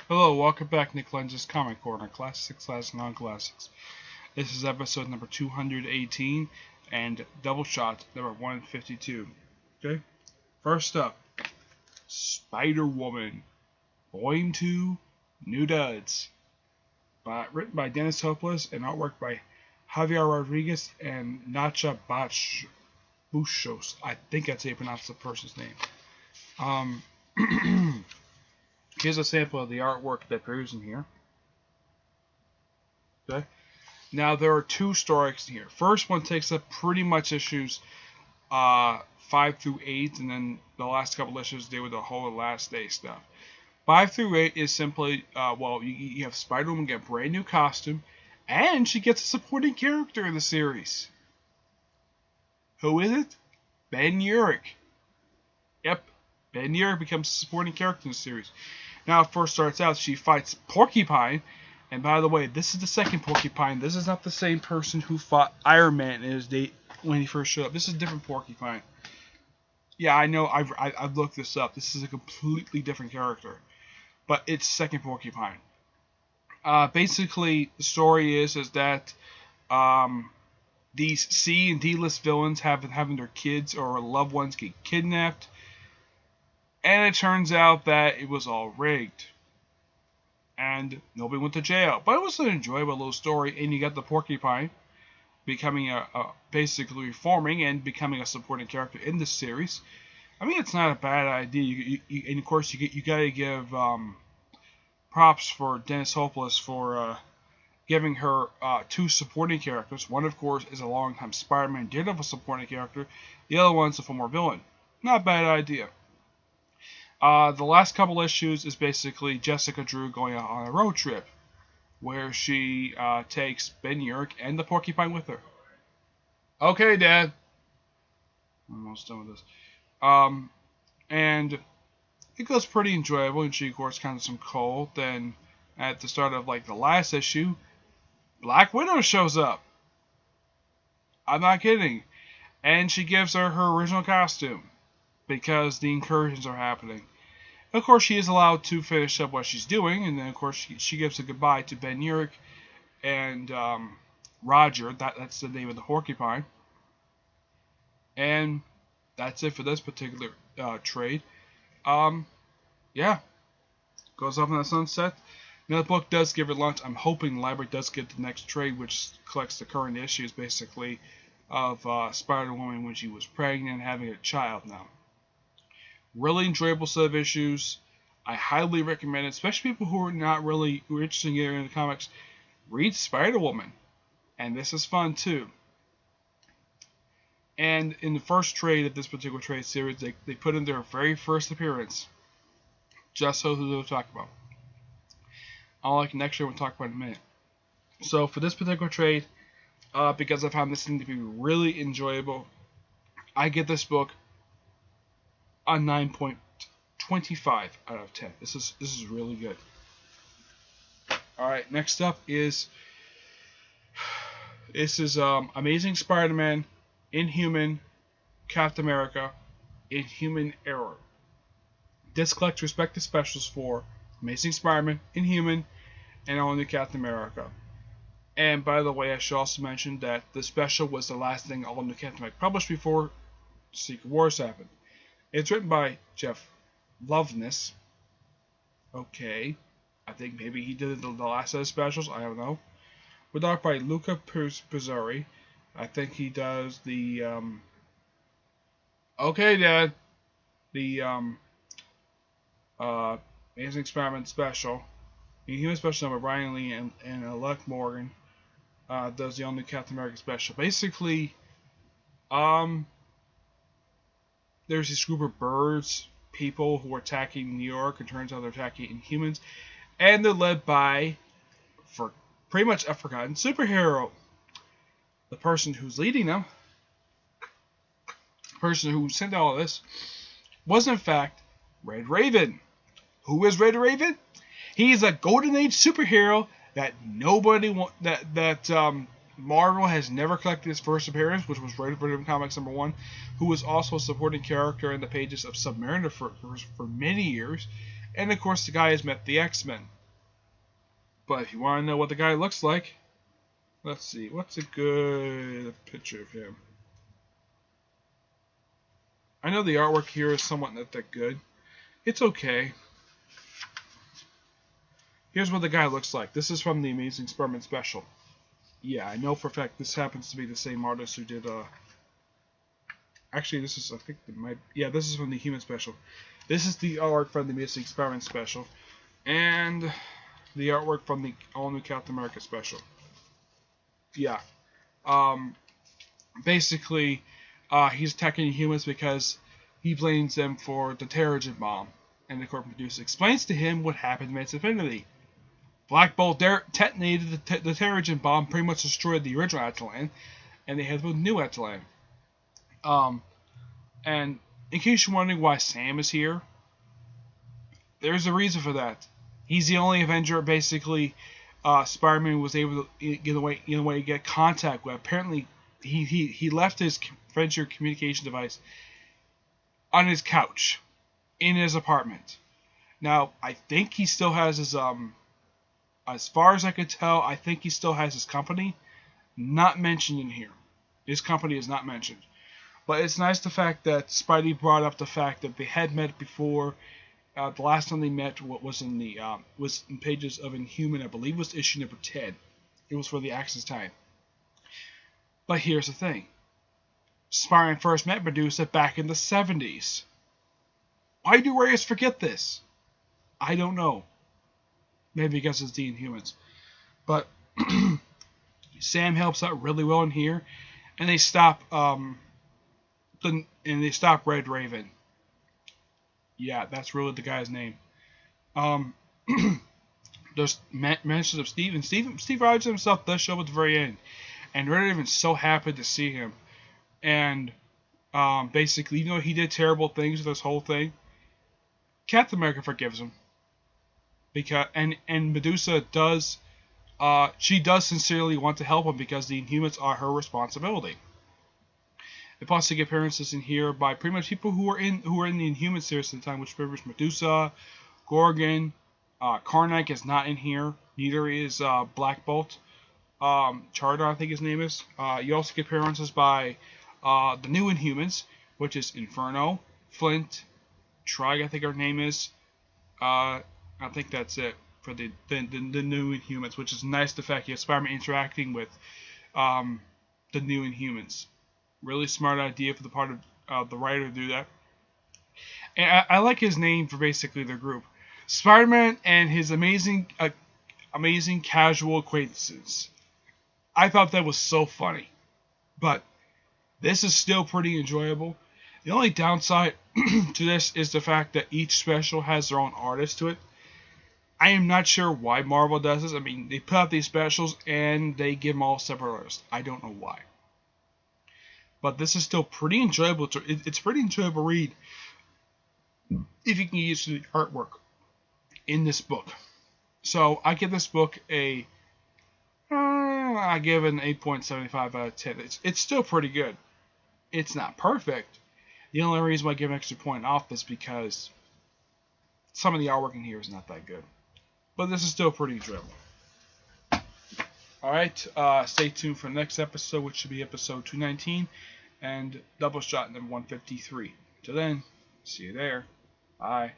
Hello, welcome back, Nick Lenz's Comic Corner, Classics, Classic, Non-Classics. This is episode number 218 and Doubleshot number 152. Okay, first up, Spider-Woman, Volume 2, New Duds. Written by Dennis Hopeless and artwork by Javier Rodriguez and Nacha Bushos. I think that's how you pronounce the person's name. Here's a sample of the artwork that appears in here. Okay. Now there are two stories in here. First one takes up pretty much issues 5 through 8, and then the last couple issues deal with the whole last day stuff. 5 through 8 is simply, you have Spider-Woman get a brand new costume, and she gets a supporting character in the series. Who is it? Ben Urich. Yep, Ben Urich becomes a supporting character in the series. Now, it first starts out, she fights Porcupine. And by the way, this is the second Porcupine. This is not the same person who fought Iron Man in his day when he first showed up. This is a different Porcupine. Yeah, I know. I've looked this up. This is a completely different character. But it's second Porcupine. Basically, the story is that these C and D-list villains having their kids or loved ones get kidnapped. And it turns out that it was all rigged. And nobody went to jail. But it was an enjoyable little story. And you got the Porcupine becoming basically reforming and becoming a supporting character in this series. I mean, it's not a bad idea. And of course, you gotta give props for Dennis Hopeless for giving her two supporting characters. One, of course, is a longtime Spider-Man Daredevil supporting character. The other one's a former villain. Not a bad idea. The last couple issues is basically Jessica Drew going out on a road trip where she takes Ben Urich and the Porcupine with her. Okay, Dad. I'm almost done with this. And it goes pretty enjoyable, and she, of course, kind of some cold. Then at the start of the last issue, Black Widow shows up. I'm not kidding. And she gives her original costume because the incursions are happening. Of course, she is allowed to finish up what she's doing, and then, of course, she gives a goodbye to Ben Urich and Roger. That's the name of the Porcupine. And that's it for this particular trade. Yeah. Goes off in the sunset. Now, the book does give it launch. I'm hoping the library does get the next trade, which collects the current issues, basically, of Spider-Woman when she was pregnant and having a child now. Really enjoyable set of issues. I highly recommend it, especially people who are not really interested in getting into comics. Read Spider-Woman. And this is fun too. And in the first trade of this particular trade series, they put in their very first appearance. Just so who they'll talk about. Unlike next year, we'll talk about in a minute. So for this particular trade, because I found this thing to be really enjoyable, I give this book a 9.25 out of 10. This is really good. Alright, next up is Amazing Spider-Man, Inhuman, Captain America, Inhuman Error. This collects respective specials for Amazing Spider-Man, Inhuman, and All New Captain America. And by the way, I should also mention that the special was the last thing All New Captain America published before Secret Wars happened. It's written by Jeff Loveness. Okay. I think maybe he did the last set of specials. I don't know. With art by Luca Pizzari. I think he does the... Okay, Dad. The Amazing Experiment special. The Human special number, Brian Lee and Alec Morgan does the only Captain America special. Basically, there's this group of birds, people who are attacking New York, and turns out they're attacking Inhumans, and they're led by, for pretty much a forgotten superhero. The person who's leading them, the person who sent all of this, was in fact Red Raven. Who is Red Raven? He's a Golden Age superhero that Marvel has never collected his first appearance, which was Red Raven Comics #1, who was also a supporting character in the pages of Submariner for many years, and of course the guy has met the X-Men. But if you want to know what the guy looks like, let's see. What's a good picture of him? I know the artwork here is somewhat not that good. It's okay. Here's what the guy looks like. This is from the Amazing Spider-Man special. Yeah, I know for a fact this happens to be the same artist who did, actually, this is, I think, this is from the Human special. This is the artwork from the Amazing Spider-Man special. And the artwork from the all-new Captain America special. Yeah. Basically, he's attacking humans because he blames them for the Terrigen bomb. And the Corp Medusa explains to him what happened to Man's Infinity. Black Bolt detonated the Terrigen bomb, pretty much destroyed the original Attilan, and they had to build a new Attilan. And in case you're wondering why Sam is here, there's a reason for that. He's the only Avenger, basically, Spider-Man was able to get contact with. Apparently, he left his Avenger communication device on his couch in his apartment. Now, I think he still has his as far as I could tell, I think he still has his company. Not mentioned in here. His company is not mentioned. But it's nice the fact that Spidey brought up the fact that they had met before. The last time they met was in pages of Inhuman, I believe was issue number 10. It was for the Axis time. But here's the thing. Spider-Man first met Medusa back in the 70s. Why do Reyes forget this? I don't know. Maybe because it's the Inhumans. But Sam helps out really well in here, and they stop Red Raven. Yeah, that's really the guy's name. There's mentions of Steve, and Steve Rogers himself does show up at the very end, and Red Raven's so happy to see him. And basically, even though he did terrible things with this whole thing, Captain America forgives him. Because and Medusa does sincerely want to help him because the Inhumans are her responsibility. They possibly get appearances in here by pretty much people who are in the Inhuman series at the time, which covers Medusa, Gorgon, Karnak is not in here. Neither is Black Bolt. Charter, I think his name is. You also get appearances by the new Inhumans, which is Inferno, Flint, Trig, I think her name is. I think that's it for the new Inhumans, which is nice. The fact you have Spider-Man interacting with the new Inhumans. Really smart idea for the part of the writer to do that. And I like his name for basically their group. Spider-Man and his amazing casual acquaintances. I thought that was so funny. But this is still pretty enjoyable. The only downside to this is the fact that each special has their own artist to it. I am not sure why Marvel does this. I mean, they put out these specials and they give them all separate artists. I don't know why. But this is still pretty enjoyable. It's pretty enjoyable read if you can get used to the artwork in this book. So I give this book I give it an 8.75 out of 10. It's still pretty good. It's not perfect. The only reason why I give an extra point off is because some of the artwork in here is not that good. But this is still pretty enjoyable. Alright, stay tuned for the next episode, which should be episode 219 and Doubleshot number 153. Till then, see you there. Bye.